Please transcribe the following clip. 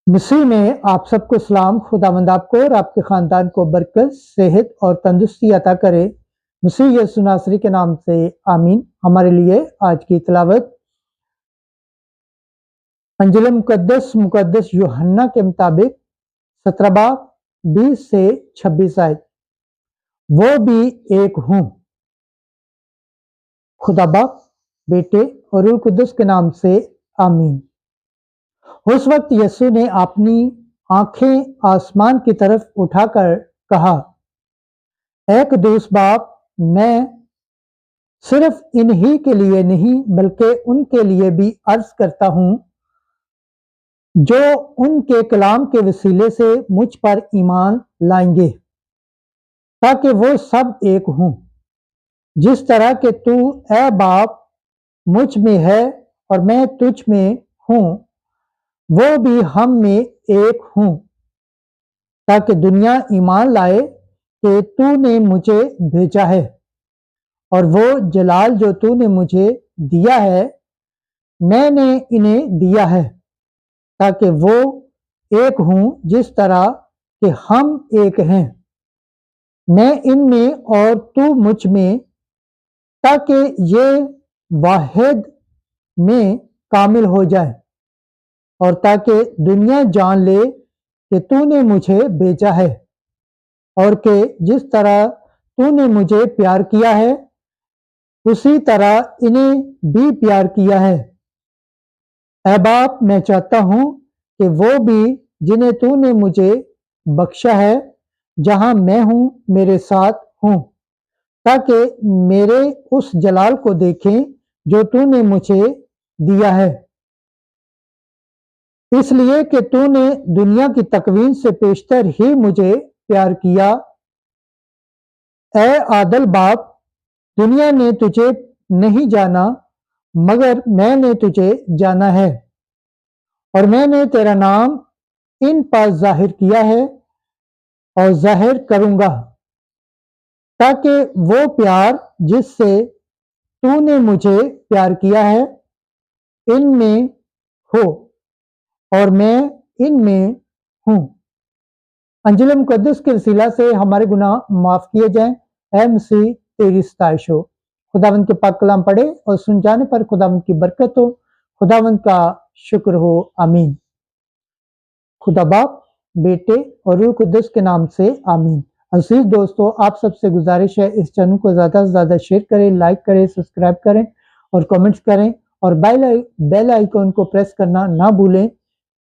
मसीह में आप सबको सलाम। खुदावंद आपको और आपके ख़ानदान को बरकत, सेहत और तंदुरुस्ती अता करे। मसीह यीशु नासरी के नाम से आमीन। हमारे लिए आज की तिलावत अंजिल मुकद्दस यूहन्ना के मुताबिक 17 बाब 20 से 26 आयत। वो भी एक हूँ। खुदा बाप, बेटे और रूह कुद्दुस के नाम से आमीन। उस वक्त यीशु ने अपनी आंखें आसमान की तरफ उठाकर कहा, ऐ कुद्दूस बाप, मैं सिर्फ इन्हीं के लिए नहीं बल्कि उनके लिए भी अर्ज करता हूँ जो उनके कलाम के वसीले से मुझ पर ईमान लाएंगे, ताकि वो सब एक हों, जिस तरह के तू ऐ बाप मुझ में है और मैं तुझ में हूँ, वो भी हम में एक हूँ, ताकि दुनिया ईमान लाए कि तूने मुझे भेजा है और वो जलाल जो तूने मुझे दिया है मैंने इन्हें दिया है, ताकि वो एक हूँ जिस तरह कि हम एक हैं, मैं इनमें और तू मुझ में, ताकि ये वाहिद में कामिल हो जाए और ताकि दुनिया जान ले कि तूने मुझे भेजा है और कि जिस तरह तूने मुझे प्यार किया है उसी तरह इन्हें भी प्यार किया है। ऐ बाप, मैं चाहता हूँ कि वो भी जिन्हें तूने मुझे बख्शा है जहाँ मैं हूँ मेरे साथ हूँ, ताकि मेरे उस जलाल को देखें जो तूने मुझे दिया है, इसलिए कि तूने दुनिया की तकवीन से पेशतर ही मुझे प्यार किया। ऐ आदल बाप, दुनिया ने तुझे नहीं जाना मगर मैंने तुझे जाना है और मैंने तेरा नाम इन पर जाहिर किया है और जाहिर करूंगा, ताकि वो प्यार जिससे तूने मुझे प्यार किया है इनमें हो और मैं इनमें हूँ। अंजिल मुकद्दस के वसीला से हमारे गुनाह माफ किए जाएं। ऐ मसीह, तेरी सताइश हो। खुदावंद के पाक कलाम पढ़े और सुन जाने पर खुदावंद की बरकत हो। खुदावंद का शुक्र हो। आमीन। खुदा बाप, बेटे और रूह कुद्दुस के नाम से आमीन। अजीज दोस्तों, आप सबसे गुजारिश है इस चैनल को ज़्यादा से ज़्यादा शेयर करें, लाइक करें, सब्सक्राइब करें और कमेंट्स करें और बेल आइकन को प्रेस करना ना भूलें,